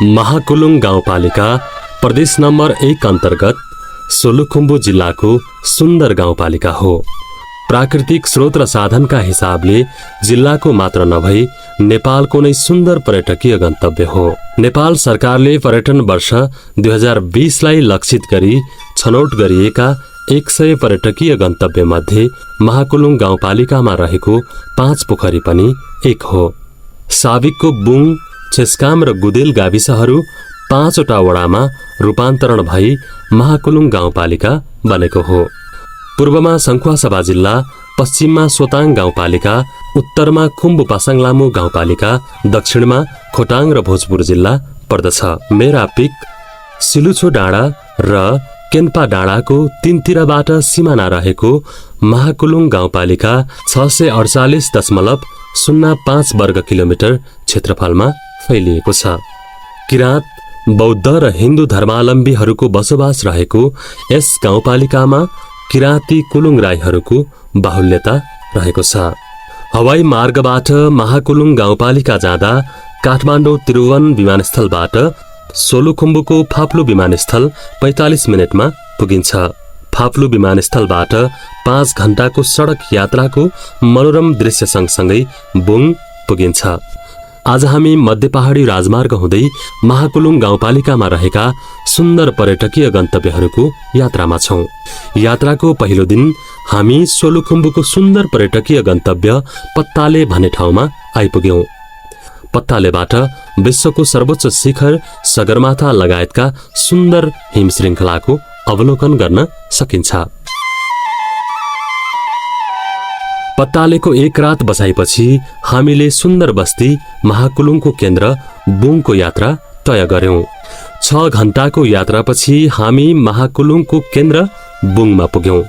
महाकुलुङ गाउँपालिका प्रदेश नम्बर 1 अन्तर्गत सोलुखुम्बु जिल्लाको सुन्दर गाउँपालिका हो। प्राकृतिक स्रोत र साधनका हिसाबले जिल्लाको मात्र नभई नेपालको नै सुन्दर पर्यटकीय गन्तव्य हो। नेपाल सरकारले पर्यटन वर्ष 2020 लाई लक्षित गरी छनौट गरिएका 100 पर्यटकीय गन्तव्य मध्ये महाकुलुङ गाउँपालिकामा रहेको 5 पोखरी पनि एक हो। साविकको बुङ, छेस्काम र गुदेल गाविसहरू 5 वटा वडामा रूपान्तरण भई महाकुलुङ गाउँपालिका बनेको हो। पूर्वमा सङ्खुवासभा जिल्ला, पश्चिममा सोताङ गाउँपालिका, उत्तरमा खुम्बु पासाङ लामु गाउँपालिका, दक्षिणमा खोटाङ र भोजपुर जिल्ला पर्दछ। मेरापिक, सिलुछो डाँडा र केन्पा डाँडाको तीनतिरबाट सिमाना रहेको महाकुलुङ गाउँपालिका 648.05 वर्ग किलोमिटर क्षेत्रफलमा फैलिएको छ। किराँत, बौद्ध र हिन्दू धर्मावलम्बीहरूको बसोबास रहेको यस गाउँपालिकामा किराँती कुलुङ राईहरूको बाहुल्यता रहेको छ। हवाई मार्गबाट महाकुलुङ गाउँपालिका जाँदा काठमाडौँ त्रिभुवन विमानस्थलबाट सोलुखुम्बुको फाप्लु विमानस्थल 45 मिनेटमा पुगिन्छ। फाप्लु विमानस्थलबाट 5 घण्टाको सडक यात्राको मनोरम दृश्य सँगसँगै बुङ पुगिन्छ। आज हामी मध्य पहाडी राजमार्ग हुँदै महाकुलुङ गाउँपालिकामा रहेका सुन्दर पर्यटकीय गन्तव्यहरूको यात्रामा छौं। यात्राको पहिलो दिन हामी सोलुखुम्बुको सुन्दर पर्यटकीय गन्तव्य पत्ताले भन्ने ठाउँमा आइपुग्यौं। पत्तालेबाट विश्वको सर्वोच्च शिखर सगरमाथा लगायतका सुन्दर हिम श्रृङ्खलाको अवलोकन गर्न सकिन्छ। पत्तालेको एक रात बसाइपछि हामीले सुन्दर बस्ती महाकुलुङको केन्द्र बुङको यात्रा तय गर्यौं। 6 घण्टाको यात्रापछि हामी महाकुलुङको केन्द्र बुङमा पुग्यौं।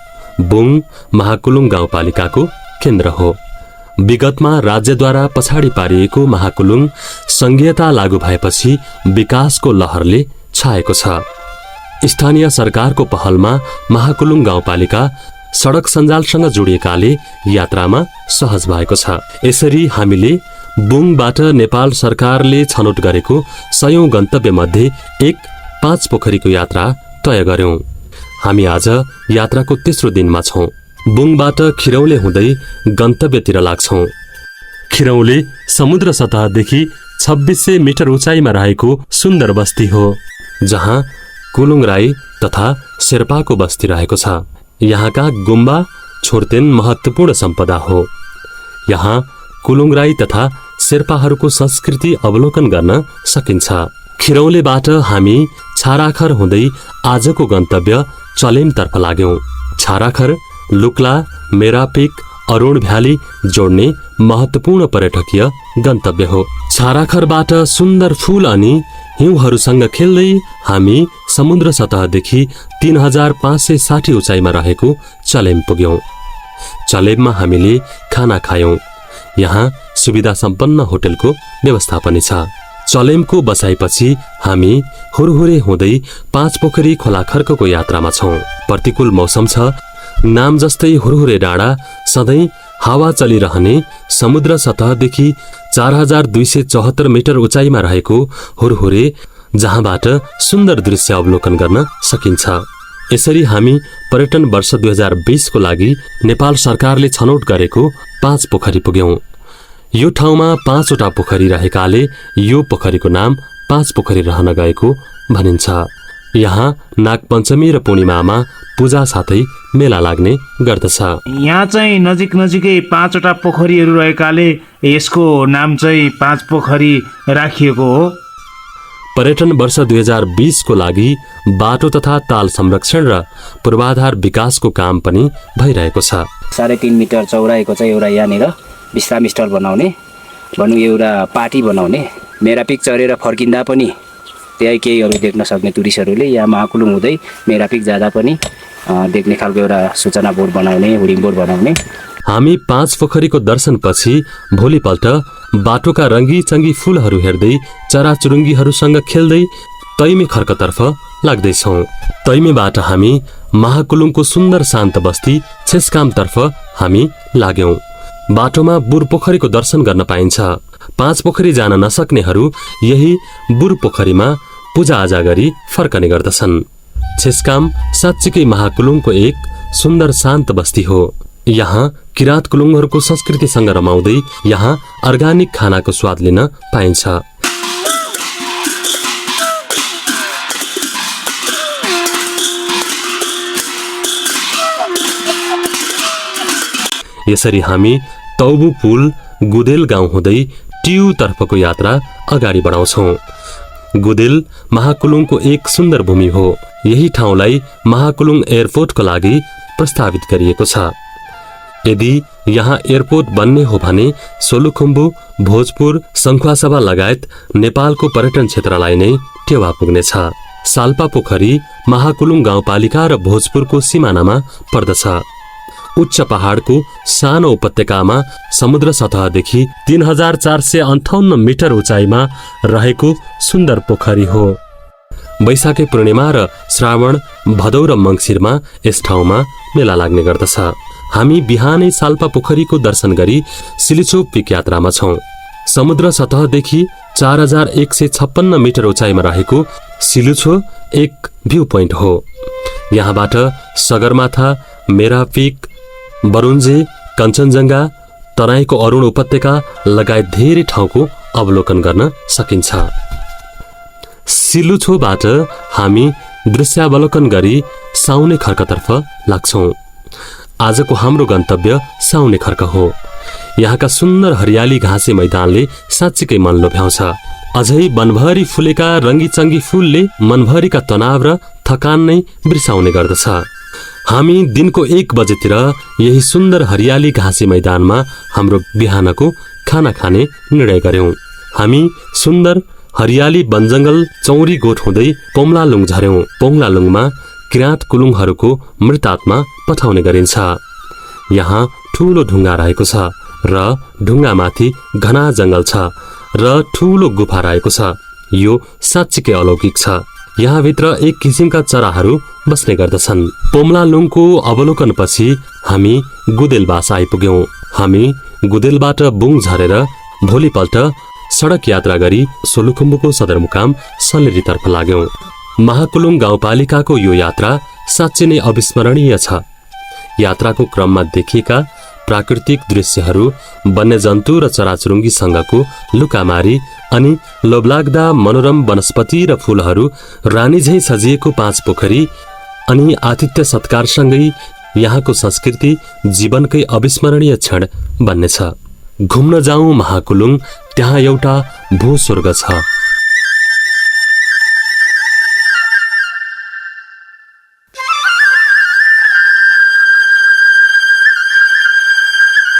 बुङ महाकुलुङ गाउँपालिकाको केन्द्र हो। विगतमा राज्यद्वारा पछाडि पारिएको महाकुलुङ संघीयता लागू भएपछि विकासको लहरले छाएको छ। स्थानीय सरकारको पहलमा महाकुलुङ गाउँपालिका सडक सञ्जालसँग जोडिएकाले यात्रामा सहज भएको छ। यसरी हामीले बुङबाट नेपाल सरकारले छनौट गरेको 100 गन्तव्य मध्ये एक 5 पोखरीको यात्रा तय गर्यौं। हामी आज यात्राको तेस्रो दिनमा छौं। बुङबाट खिरौले हुँदै गन्तव्यतिर लाग्छौं। खिरौले समुद्र सतहदेखि 2600 मिटर उचाइमा रहेको सुन्दर बस्ती हो, जहाँ कुलुङ राई तथा शेर्पाको बस्ती रहेको छ। यहाँका गुम्बा छोर्तेन महत्वपूर्ण सम्पदा हो। यहाँ कुलुङ राई तथा शेर्पाहरूको संस्कृति अवलोकन गर्न सकिन्छ। खिरौलेबाट हामी छाराखर हुँदै आजको गन्तव्य चलेमतर्फ लाग्यौं। छाराखर लुक्ला, मेरापिक, अरुण भ्याली जोड्ने महत्वपूर्ण पर्यटकीय गन्तव्य हो। छाराखरबाट सुन्दर फूल अनि हिउँहरूसँग खेल्दै हामी समुद्र सतहदेखि 3560 उचाइमा रहेको चलेम पुग्यौं। चलेममा हामीले खाना खायौं। यहाँ सुविधा सम्पन्न होटलको व्यवस्था पनि छ। चलेमको बसाइपछि हामी हुरहुरे हुँदै 5 पोखरी खोलाखर्कको यात्रामा छौं। प्रतिकूल मौसम छ। नाम जस्तै हुरहुरे डाँडा सधैँ हावा चलिरहने समुद्र सतहदेखि 4274 मिटर उचाइमा रहेको हुरहुरे, जहाँबाट सुन्दर दृश्य अवलोकन गर्न सकिन्छ। यसरी हामी पर्यटन वर्ष 2020 को लागि नेपाल सरकारले छनौट गरेको 5 पोखरी पुग्यौं। यो ठाउँमा 5 वटा पोखरी रहेकाले यो पोखरीको नाम 5 पोखरी रहन गएको भनिन्छ। यहाँ नागपञ्चमी र पूर्णिमामा पूजा साथै मेला लाग्ने गर्दछ। यहाँ चाहिँ नजिकै 5 वटा पोखरीहरू रहेकाले यसको नाम चाहिँ 5 पोखरी राखिएको हो। पर्यटन वर्ष 2020 को लागि बाटो तथा ताल संरक्षण र पूर्वाधार विकासको काम पनि भइरहेको छ। 3.5 मिटर चौडाइको चाहिँ एउटा यहाँनिर विश्राम स्थल बनाउने, एउटा पार्टी बनाउने, मेरापिक चढेर फर्किँदा पनि त्यही केहीहरू देख्न सक्ने टुरिस्टहरूले यहाँ महाकुलुङ हुँदै मेरापिक जाँदा पनि देख्ने खालको एउटा सूचना बोर्ड बनाउने, होर्डिङ बोर्ड बनाउने। हामी 5 पोखरीको दर्शनपछि भोलिपल्ट बाटोका रङ्गी चङ्गी फूलहरू हेर्दै चराचुरुङ्गीहरूसँग खेल्दै तैमे खर्कतर्फ लाग्दैछौँ। तैमेबाट हामी महाकुलुङको सुन्दर शान्त बस्ती छेस्कामतर्फ हामी लाग्यौं। बाटोमा बुढ पोखरीको दर्शन गर्न पाइन्छ। पाँच पोखरी जान नसक्नेहरू यही बुर पोखरीमा पूजाआजा गरी फर्कने गर्दछन्। छेस्काम साँच्चीकै महाकुलुङको एक सुन्दर शान्त बस्ती हो। यहाँ किराँत कुलुङहरूको संस्कृतिसँग रमाउँदै यहाँ अर्गानिक खानाको स्वाद लिन पाइन्छ। यसरी हामी तौबु पुल गुदेल गाउँ हुँदै टियु तर्फको यात्रा अगाडि बढाउँछौं। गुदेल महाकुलुङको एक सुन्दर भूमि हो। यही ठाउँलाई महाकुलुङ एयरपोर्टको लागि प्रस्तावित गरिएको छ। यदि यहाँ एयरपोर्ट बन्ने हो भने सोलुखुम्बु, भोजपुर, सङ्खुवासभा लगायत नेपालको पर्यटन क्षेत्रलाई नै टेवा पुग्नेछ। साल्पा पोखरी महाकुलुङ गाउँपालिका र भोजपुरको सिमानामा पर्दछ। उच्च पहाडको सानो उपत्यकामा समुद्र सतहदेखि 3458 मिटर उचाइमा रहेको सुन्दर पोखरी हो। वैशाखी पूर्णिमा र श्रावण, भदौ र मङ्सिरमा यस ठाउँमा मेला लाग्ने गर्दछ। हामी बिहानै साल्पा पोखरीको दर्शन गरी सिलिछो पिक यात्रामा छौं। समुद्र सतहदेखि 4156 मिटर उचाइमा रहेको सिलिछो एक भ्यू पोइन्ट हो। यहाँबाट सगरमाथा, मेरा पिक, बरुन्जे, कञ्चनजङ्घा, तराईको अरुण उपत्यका लगायत धेरै ठाउँको अवलोकन गर्न सकिन्छ। सिलुछोबाट हामी दृश्यावलोकन गरी साउने खर्कतर्फ लाग्छौं। आजको हाम्रो गन्तव्य साउने खर्क हो। यहाँका सुन्दर हरियाली घाँसे मैदानले साँच्चीकै मन लोभ्याउँछ। अझै वनभरि फुलेका रङ्गीचङ्गी फूलले मनभरिका तनाव र थकान नै बिर्साउने गर्दछ। हामी दिनको 1 बजेतिर यही सुन्दर हरियाली घाँसे मैदानमा हाम्रो बिहानको खाना खाने निर्णय गर्यौं। हामी सुन्दर हरियाली वनजङ्गल चौरी गोठ हुँदै पोम्लालुङ झर्यौं। पोम्लालुङमा किराँत कुलुङहरूको मृतात्मा पठाउने गरिन्छ। यहाँ ठूलो ढुङ्गा रहेको छ र ढुङ्गामाथि घना जङ्गल छ र ठूलो गुफा रहेको छ। यो साँच्चीकै अलौकिक छ। यहाँभित्र एक किसिमका चराहरू बस्ने गर्दछन्। पोम्लालुङको अवलोकनपछि हामी गुदेलबास आइपुग्यौं। हामी गुदेलबाट बुङ झरेर भोलिपल्ट सडक यात्रा गरी सोलुखुम्बुको सदरमुकाम सल्लेरीतर्फ लाग्यौं। महाकुलुङ गाउँपालिकाको यो यात्रा साँच्चै नै अविस्मरणीय छ। यात्राको क्रममा देखिएका प्राकृतिक दृश्यहरू, वन्यजन्तु र चराचुरुङ्गीसँगको लुकामारी अनि लोभलाग्दा मनोरम वनस्पति र फूलहरू, रानी झैं सजिएको 5 पोखरी अनि आतिथ्य सत्कारसँगै यहाँको संस्कृति जीवनकै अविस्मरणीय क्षण बन्नेछ। घुम्न जाउँ महाकुलुङ, त्यहाँ एउटा भूस्वर्ग छ।